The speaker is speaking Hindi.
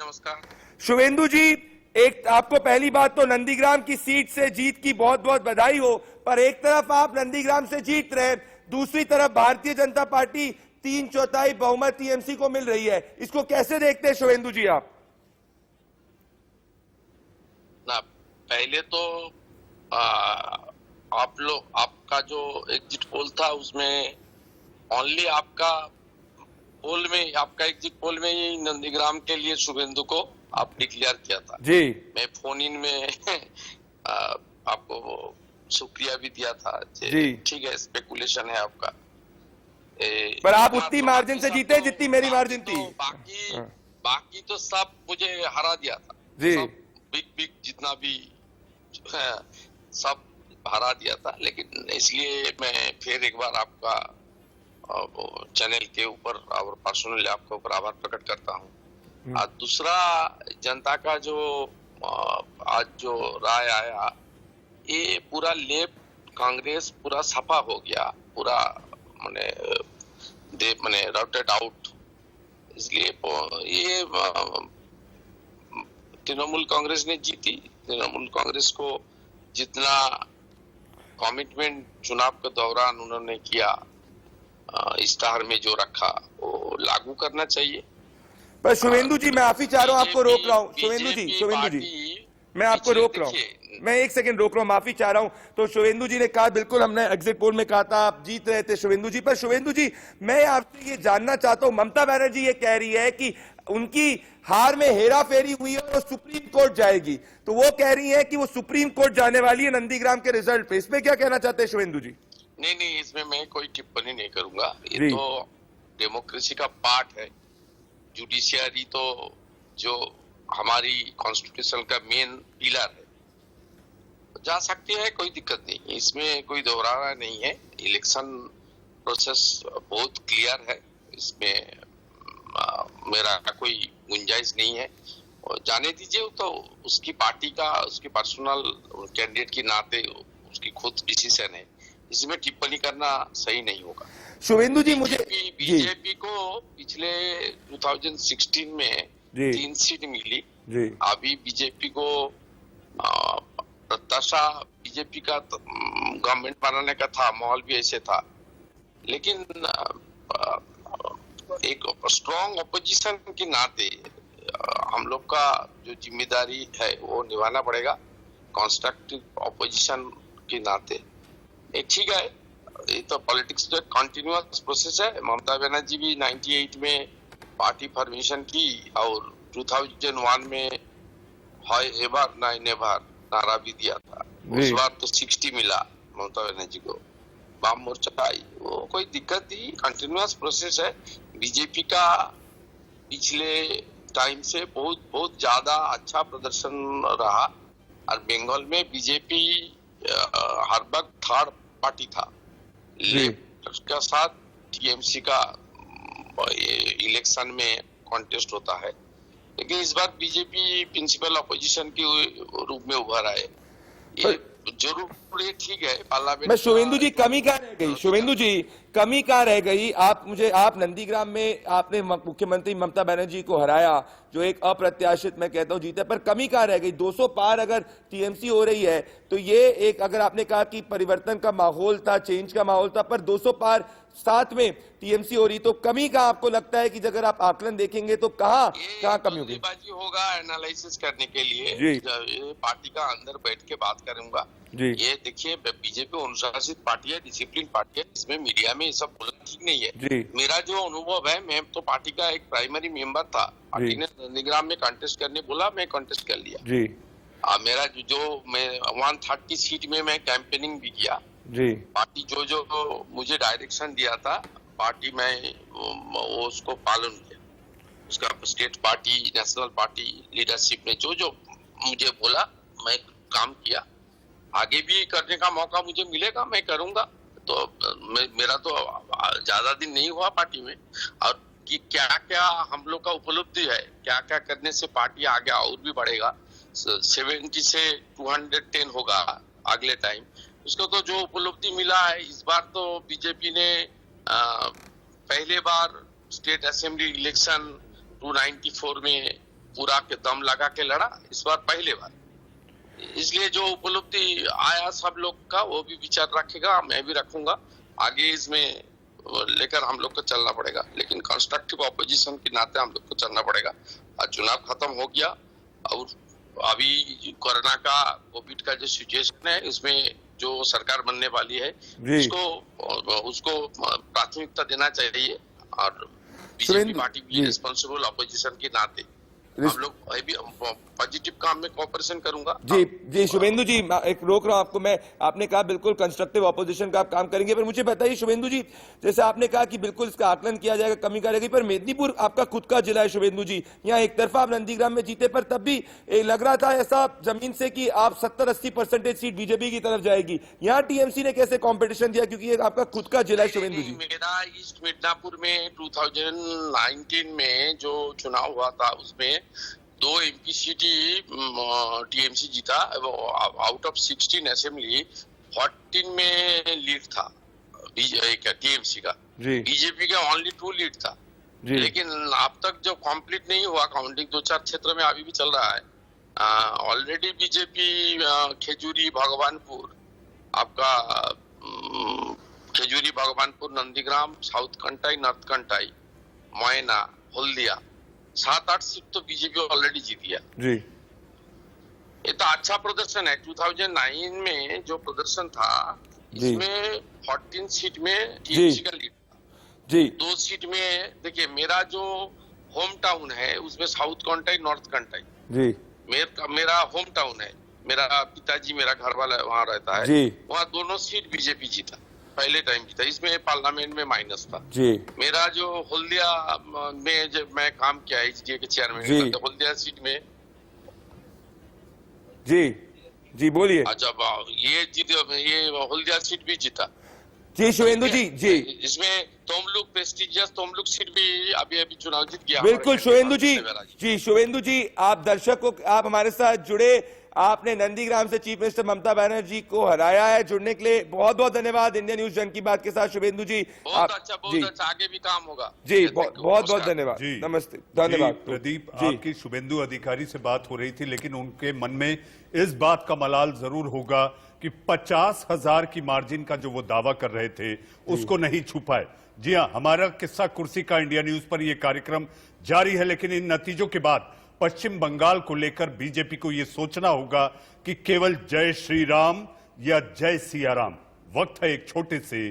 नमस्कार। शुभेंदु जी, एक आपको पहली बात तो नंदीग्राम की सीट से जीत की बहुत बहुत बधाई हो, पर एक तरफ आप नंदीग्राम से जीत रहे, दूसरी तरफ भारतीय जनता पार्टी 3/4 बहुमत टीएमसी को मिल रही है, इसको कैसे देखते हैं शुभेंदु जी आप? ना, पहले तो आप लोग, आपका जो एग्जिट पोल था उसमें ओनली आपका एग्जिट पोल में ही नंदीग्राम के लिए शुभेंदु को आप डिक्लेयर किया था जी। मैं फोन इन में आपको शुक्रिया भी दिया था जी। ठीक है, स्पेकुलेशन है आपका। पर आप उतनी मार्जिन से जीते जितनी मेरी मार्जिन थी। बाकी तो सब मुझे हरा दिया था जी। बिग जितना भी सब हरा दिया था, लेकिन इसलिए मैं फिर एक बार आपका चैनल के ऊपर और पर्सनली आपके ऊपर आभार प्रकट करता हूँ। और दूसरा, जनता का जो आज जो राय आया, ये पूरा लेफ्ट कांग्रेस पूरा सफा हो गया, पूरा मैंने राउटेड आउट। इसलिए ये तृणमूल कांग्रेस ने जीती। तृणमूल कांग्रेस को जितना कमिटमेंट चुनाव के दौरान उन्होंने किया, इश्तेहार में जो रखा, वो लागू करना चाहिए। पर शुभेंदु जी, मैं माफी चाह रहा हूँ, आपको रोक रहा हूँ। शुभेंदु जी, मैं आपको रोक रहा हूँ, मैं एक सेकंड रोक रहा हूँ, माफी चाह रहा हूँ। तो शुभेंदु जी ने कहा, बिल्कुल हमने एग्जिट पोल में कहा था आप जीत रहे थे शुभेंदु जी। पर शुभेंदु जी, मैं आपसे ये जानना चाहता हूँ, ममता बनर्जी ये कह रही है कि उनकी हार में हेरा फेरी हुई है और सुप्रीम कोर्ट जाएगी, तो वो कह रही है कि वो सुप्रीम कोर्ट जाने वाली है नंदीग्राम के रिजल्ट पे। इस पे क्या कहना चाहते हैं शुभेंदु जी? नहीं, इसमें मैं कोई टिप्पणी नहीं करूंगा। ये तो डेमोक्रेसी का पार्ट है। जुडिशियरी तो जो हमारी कॉन्स्टिट्यूशन का मेन पिलर है, जा सकती है, कोई दिक्कत नहीं, इसमें कोई दोहराना नहीं है। इलेक्शन प्रोसेस बहुत क्लियर है, इसमें मेरा कोई गुंजाइश नहीं है। और जाने दीजिए, तो उसकी पार्टी का, उसकी पर्सनल कैंडिडेट के नाते उसकी खुद डिसीजन है, इसमें टिप्पणी करना सही नहीं होगा। शुभेंदु जी, मुझे बीजेपी को पिछले 2016 में 3 सीट मिली। अभी बीजेपी को प्रत्याशा बीजेपी का गवर्नमेंट बनाने का था, माहौल भी ऐसे था, लेकिन एक स्ट्रॉन्ग ऑपोजिशन के नाते हम लोग का जो जिम्मेदारी है वो निभाना पड़ेगा, कंस्ट्रक्टिव ऑपोजिशन के नाते। ठीक है, ये तो पॉलिटिक्स तो कंटिन्यूअस प्रोसेस है। ममता बनर्जी भी 98 में पार्टी फॉर्मेशन की और 2001 में हाय एवर ना नेवर नारा भी दिया था। उस बार तो 60 मिला ममता बनर्जी को, वाम मोर्चा आई, वो कोई दिक्कत नहीं, कंटिन्यूअस प्रोसेस है। बीजेपी का पिछले टाइम से बहुत ज्यादा अच्छा प्रदर्शन रहा, और बंगाल में बीजेपी हर वक्त थर्ड पार्टी था। लेफ्ट का साथ टीएमसी का इलेक्शन में कॉन्टेस्ट होता है, लेकिन इस बार बीजेपी प्रिंसिपल अपोजिशन के रूप में उभर आए, ये जरूर ये ठीक है। पार्लियामेंट में शुभेंदु जी, कमी क्या रह गई? शुभेंदु जी, कमी क्या रह गई? आप नंदीग्राम में आपने मुख्यमंत्री ममता बनर्जी को हराया, जो एक अप्रत्याशित, मैं कहता हूं, जीते, पर कमी क्या रह गई? 200 पार अगर टीएमसी हो रही है, तो ये एक, अगर आपने कहा कि परिवर्तन का माहौल था, चेंज का माहौल था, पर 200 पार साथ में टीएमसी हो रही, तो कमी का आपको लगता है कि अगर आप आकलन देखेंगे तो कहाँ कमी होगी? बाजी होगा एनालिसिस करने के लिए, पार्टी का अंदर बैठ के बात करूंगा। ये देखिए, बीजेपी अनुशासित पार्टी है, डिसिप्लिन पार्टी है, इसमें मीडिया में ये सब बोलना ठीक नहीं है। मेरा जो अनुभव है, मैं तो पार्टी का एक प्राइमरी मेंबर था, पार्टी ने नंदीग्राम में कंटेस्ट करने बोला, मैं कंटेस्ट कर लिया। मेरा जो मैं 130 सीट में मैं कैंपेनिंग भी किया। पार्टी जो मुझे डायरेक्शन दिया था, पार्टी में वो उसको पालन किया, उसका state party, national party leadership ने जो मुझे बोला, मैं काम किया। आगे भी करने का मौका मुझे मिलेगा, मैं करूंगा। तो मेरा तो ज्यादा दिन नहीं हुआ पार्टी में, और कि क्या क्या हम लोग का उपलब्धि है, क्या क्या करने से पार्टी आगे और भी बढ़ेगा। 70 से 210 होगा अगले टाइम, उसको तो जो उपलब्धि मिला है इस बार, तो बीजेपी ने पहले बार स्टेट असेंबली इलेक्शन 294 में पूरा के दम लगा के लड़ा, इस बार पहले बार। इसलिए जो उपलब्धि आया सब लोग का वो भी विचार रखेगा, मैं भी रखूंगा, आगे इसमें लेकर हम लोग को चलना पड़ेगा, लेकिन कंस्ट्रक्टिव ऑपोजिशन के नाते हम लोग को चलना पड़ेगा। और चुनाव खत्म हो गया और अभी कोरोना का, कोविड का जो सिचुएशन है, इसमें जो सरकार बनने वाली है उसको प्राथमिकता देना चाहिए, और बीजेपी पार्टी भी रिस्पॉन्सिबल ऑपोजिशन के नाते हम लोग पॉजिटिव काम में कोऑपरेशन करूंगा। जी शुभेंदु जी, एक रोक रहा हूं आपको मैं, आपने कहा बिल्कुल कंस्ट्रक्टिव ऑपोजिशन का आप काम करेंगे, पर मुझे बताइए शुभेंदु जी, जैसे आपने कहा कि बिल्कुल इसका आकलन किया जाएगा, कमी करेगी, पर मेदिनीपुर आपका खुद का जिला है शुभेंदु जी, यहाँ एक तरफा आप नंदीग्राम में जीते, पर तब भी लग रहा था ऐसा जमीन से कि आप 70-80% सीट बीजेपी की तरफ जाएगी, यहाँ टीएमसी ने कैसे कॉम्पिटिशन दिया, क्योंकि ये आपका खुद का जिला है शुभेंदु जी? मेरा ईस्ट मिदनापुर में 2019 में जो चुनाव हुआ था उसमें 2 एमपी सीट टीएमसी जीता, आउट ऑफ 16 असेंबली 14 में लीड था टीएमसी का, बीजेपी का ओनली 2 लीड था। लेकिन अब तक जो कंप्लीट नहीं हुआ काउंटिंग, 2-4 क्षेत्र में अभी भी चल रहा है। ऑलरेडी बीजेपी खेजूरी, भगवानपुर, आपका Khejuri, Bhagwanpur, Nandigram, south कंटाई, north कंटाई, Moyna, Haldia, 7-8 seat तो बीजेपी ऑलरेडी जीत गया जी। ये तो अच्छा प्रदर्शन है। 2009 में जो प्रदर्शन था इसमें 14 सीट में टीएमसी का लीड था जी। 2 सीट में देखिए, मेरा जो होम टाउन है उसमें साउथ कंटाई, नॉर्थ कंटाई जी, मेरा होम टाउन है, मेरा पिताजी, मेरा घर वाला वहाँ रहता है जी। वहाँ दोनों सीट बीजेपी जीता, पहले टाइम की था, इसमें पार्लियामेंट में माइनस था जी। मेरा जो हल्दिया में जब मैं काम किया एचडीए के चेयरमैन, तो हल्दिया सीट में जी बोलिए। अच्छा, ये हल्दिया सीट भी जीता जी शुभेंदु जी। इसमें तोमलुक, प्रेस्टिजियस तोमलुक सीट भी अभी चुनाव जीत गया। बिल्कुल शुभेंदु जी। शुभेंदु जी, आप दर्शकों, आप हमारे साथ जुड़े, आपने नंदीग्राम से चीफ मिनिस्टर ममता बनर्जी को हराया है। जुड़ने के लिए बहुत बहुत धन्यवाद इंडिया न्यूज जन की बात के साथ शुभेंदु जी। बहुत अच्छा, आगे भी काम होगा जी। बहुत बहुत धन्यवाद, नमस्ते, धन्यवाद। प्रदीप, आपकी शुभेंदु अधिकारी से बात हो रही थी, लेकिन उनके मन में इस बात का मलाल जरूर होगा कि 50,000 की मार्जिन का जो वो दावा कर रहे थे उसको नहीं छुपाए। जी हाँ, हमारा किस्सा कुर्सी का इंडिया न्यूज पर यह कार्यक्रम जारी है, लेकिन इन नतीजों के बाद पश्चिम बंगाल को लेकर बीजेपी को यह सोचना होगा कि केवल जय श्री राम या जय सिया राम। वक्त है एक छोटे से